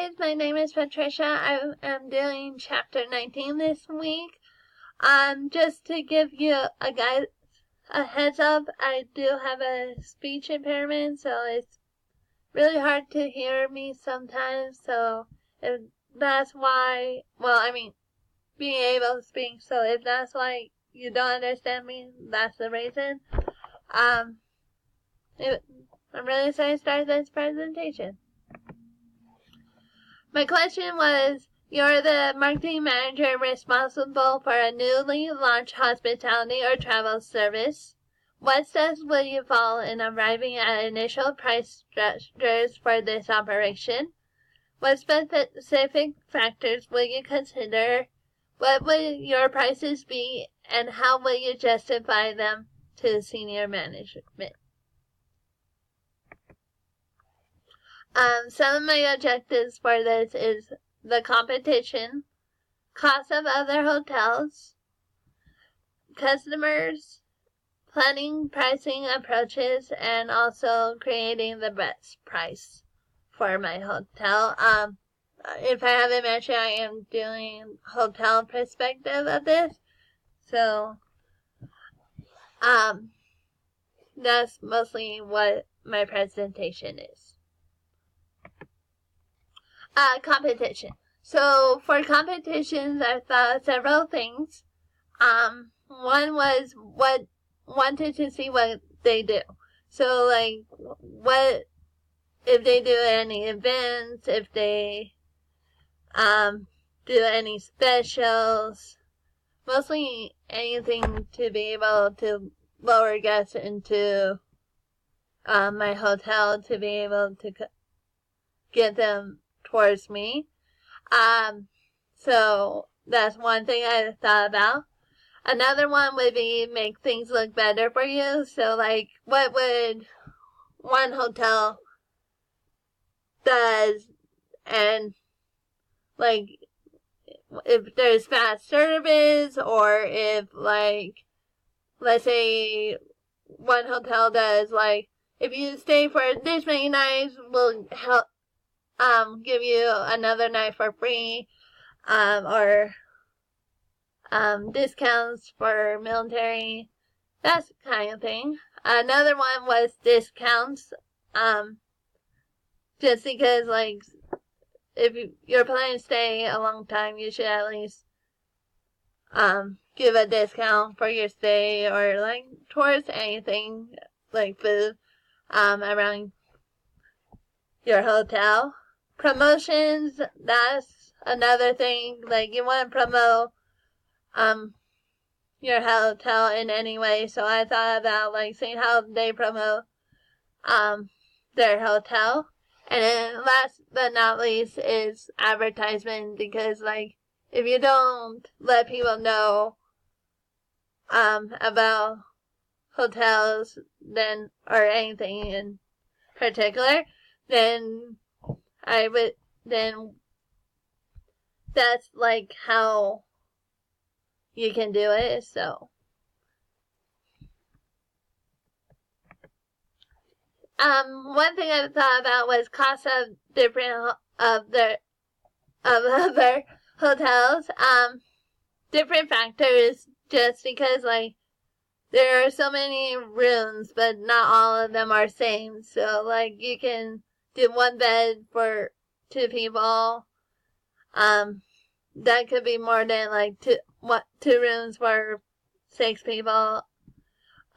guys, my name is Patricia. I am doing chapter 19 this week. Just to give you a heads up, I do have a speech impairment, so it's really hard to hear me sometimes. So if that's why, being able to speak. So if that's why you don't understand me, that's the reason. I'm really excited to start this presentation. My question was, you're the marketing manager responsible for a newly launched hospitality or travel service. What steps will you follow in arriving at initial price structures for this operation? What specific factors will you consider? What will your prices be, and how will you justify them to senior management? Some of my objectives for this is the competition, cost of other hotels, customers, planning pricing approaches, and also creating the best price for my hotel. If I haven't mentioned, I am doing hotel perspective of this. So, that's mostly what my presentation is. Competition. So for competitions, I thought several things. One was wanted to see what they do. So what if they do any events, if they do any specials, mostly anything to be able to lure guests into my hotel, to be able to get them towards me. So that's one thing I thought about. Another one would be make things look better for you. So what would one hotel does, and if there's fast service, or if let's say one hotel does if you stay for this many nights, we'll help give you another night for free, or discounts for military, that kind of thing. Another one was discounts, just because if you're planning to stay a long time, you should at least give a discount for your stay, or towards anything food around your hotel. Promotions, that's another thing. You want to promote your hotel in any way. So I thought about seeing how they promote their hotel. And then last but not least is advertisement, because if you don't let people know about hotels, then, or anything in particular, then that's how you can do it. So one thing I thought about was cost of different other hotels. Different factors, just because there are so many rooms, but not all of them are same. So you can do one bed for 2 people. That could be more than 2 rooms for 6 people.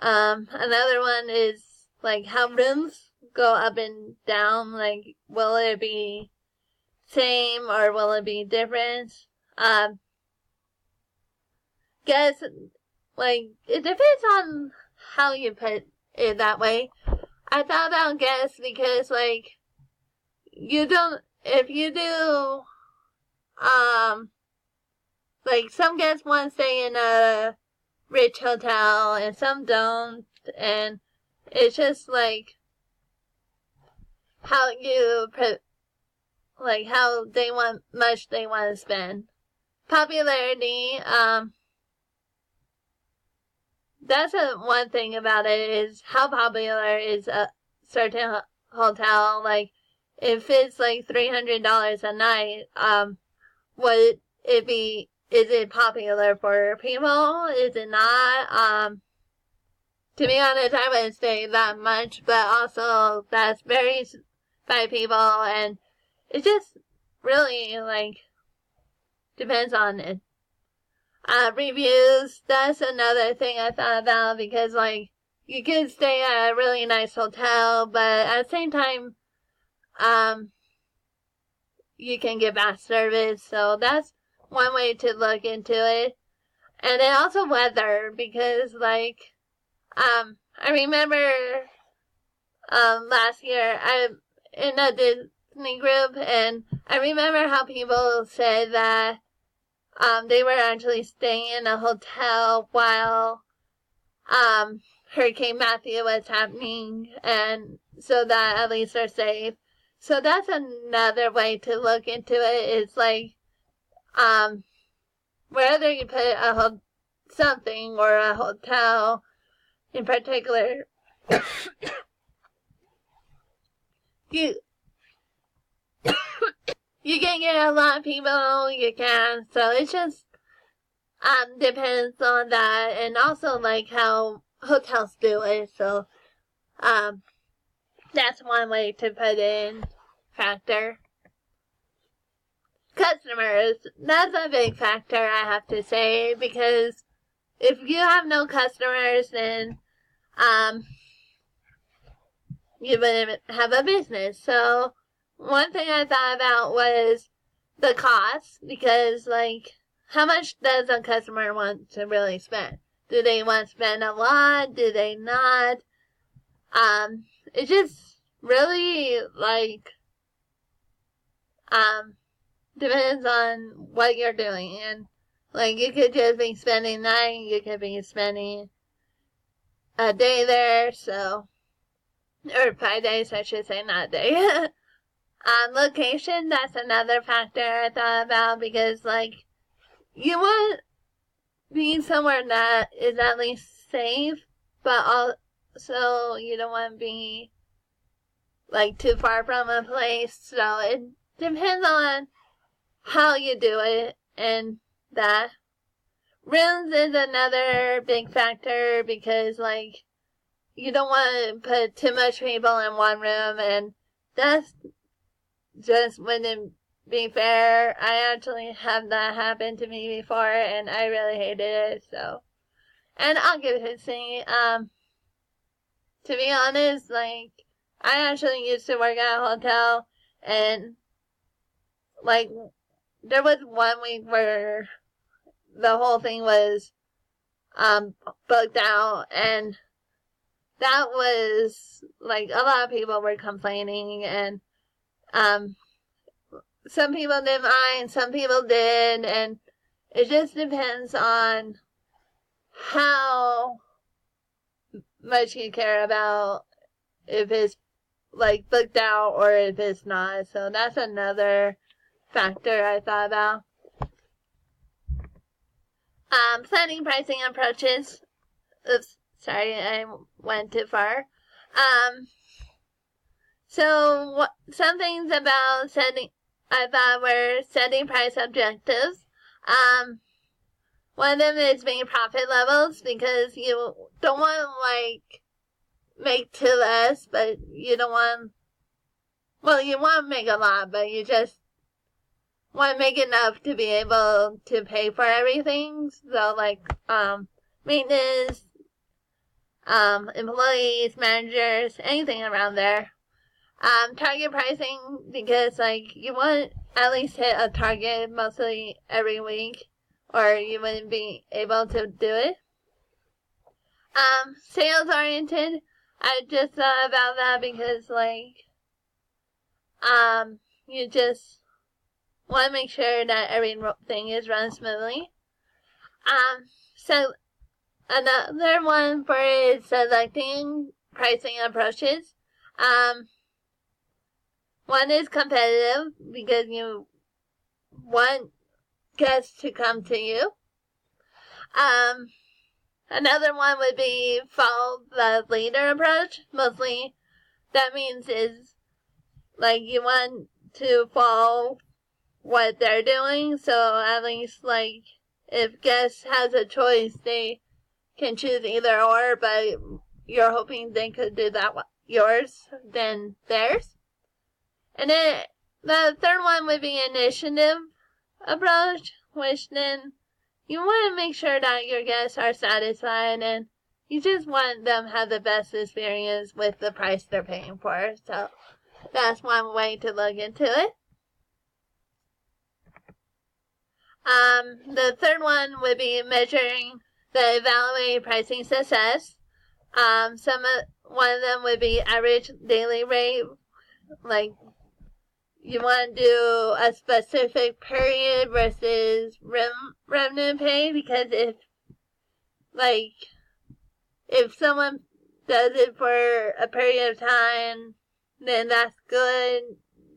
Another one is how rooms go up and down. Will it be same, or will it be different? Guess it depends on how you put it that way. I thought about guests because you don't, if you do some guests want to stay in a rich hotel and some don't, and it's just how you put how much they want to spend. Popularity, that's one thing about it, is how popular is a certain hotel. if it's like $300 a night, would it be, is it popular for people? Is it not? To be honest, I wouldn't say that much, but also that varies by people, and it just really, like, depends on it. Reviews, that's another thing I thought about, because, like, you could stay at a really nice hotel, but at the same time, you can get bad service, so that's one way to look into it. And then also weather, because, like, I remember, last year, I'm in a Disney group, and I remember how people said that, they were actually staying in a hotel while, Hurricane Matthew was happening, and so that at least they're safe. So that's another way to look into it. It's like, whether you put something or a hotel in particular, you can get a lot of people, you can, so it just, depends on that, and also, like, how hotels do it, so, that's one way to put in factor. Customers, that's a big factor, I have to say, because if you have no customers, then, you wouldn't have a business. So, one thing I thought about was the cost, because, like, how much does a customer want to really spend? Do they want to spend a lot? Do they not? It just really, like, depends on what you're doing. And, like, you could just be spending night, you could be spending a day there, so, or 5 days, I should say, not a day. Location, that's another factor I thought about, because, like, you want to be somewhere that is at least safe, but also you don't want to be, like, too far from a place, so it depends on how you do it, and that. Rooms is another big factor, because, like, you don't want to put too much people in one room, and that's just wouldn't be fair. I actually had that happen to me before, and I really hated it, so. And I'll give it a C. To be honest, like, I actually used to work at a hotel, and, like, there was 1 week where the whole thing was, booked out, and that was, like, a lot of people were complaining, and, some people didn't mind, some people did, and it just depends on how much you care about if it's, like, booked out or if it's not. So that's another factor I thought about. Planning pricing approaches. Oops, sorry, I went too far. So some things about setting, I thought, were setting price objectives. One of them is being profit levels, because you don't want to, like, make too less, but you don't want, well, you want to make a lot, but you just want to make enough to be able to pay for everything. So, like, maintenance, employees, managers, anything around there. Target pricing, because, like, you want to at least hit a target mostly every week, or you wouldn't be able to do it. Sales oriented, I just thought about that, because, like, you just want to make sure that everything is run smoothly. So another one for is selecting pricing approaches. One is competitive, because you want guests to come to you. Another one would be follow the leader approach. Mostly that means is like, you want to follow what they're doing, so at least, like, if guests has a choice, they can choose either or, but you're hoping they could do that yours than theirs. And then the third one would be initiative approach, which then you want to make sure that your guests are satisfied and you just want them to have the best experience with the price they're paying for. So that's one way to look into it. The third one would be measuring the evaluated pricing success. One of them would be average daily rate. Like, you want to do a specific period versus revenue pay, because if someone does it for a period of time, then that's good.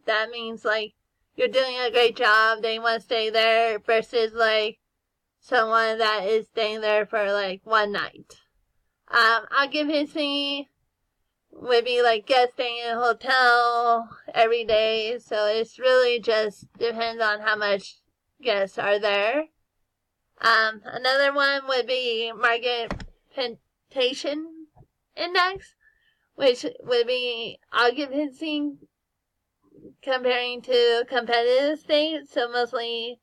That means, like, you're doing a great job, they want to stay there, versus, like, someone that is staying there for, like, one night. Occupancy would be, like, guests staying in a hotel every day, so it's really just depends on how much guests are there. Another one would be market penetration index, which would be occupancy comparing to competitive states, so mostly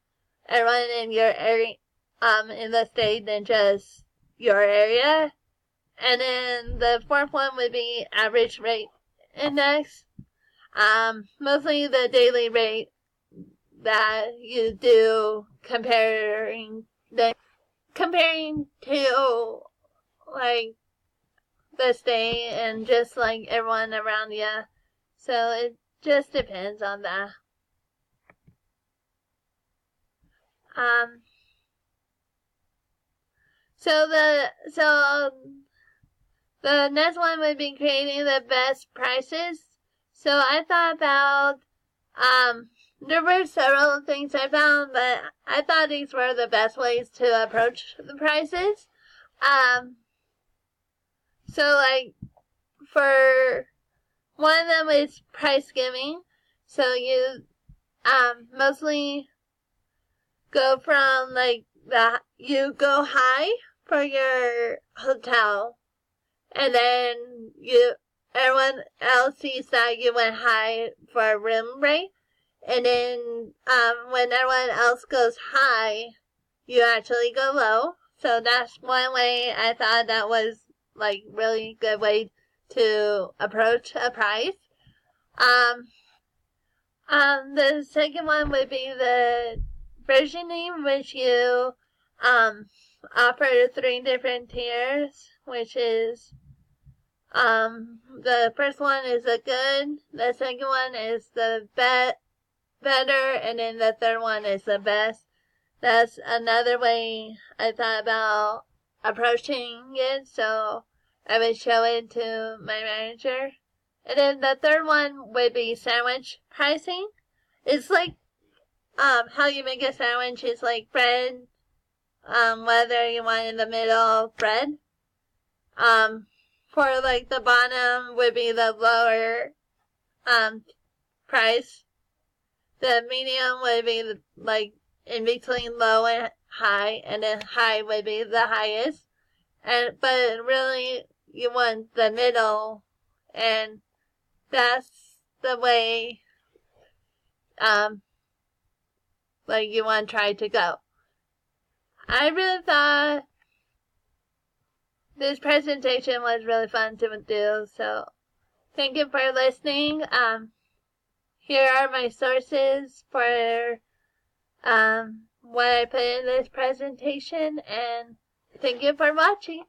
everyone in your area, in the state than just your area. And then the fourth one would be average rate index, mostly the daily rate that you do comparing to, like, the state and just, like, everyone around you. So it just depends on that. So the next one would be creating the best prices. So I thought about, there were several things I found, but I thought these were the best ways to approach the prices. So, like, for one of them is price giving. So you mostly go from, like, you go high for your hotel, and then everyone else sees that you went high for a room rate, and then when everyone else goes high, you actually go low. So that's one way I thought that was, like, really good way to approach a price. The second one would be the versioning, which you offer 3 different tiers, which is the first one is the good, the second one is the better, and then the third one is the best. That's another way I thought about approaching it, so I would show it to my manager. And then the third one would be sandwich pricing. It's like how you make a sandwich is like bread, whether you want in the middle bread. For, like, the bottom would be the lower price. The medium would be, like, in between low and high, and then high would be the highest. But really, you want the middle, and that's the way, like, you want to try to go. I really thought this presentation was really fun to do, so thank you for listening. Here are my sources for what I put in this presentation, and thank you for watching.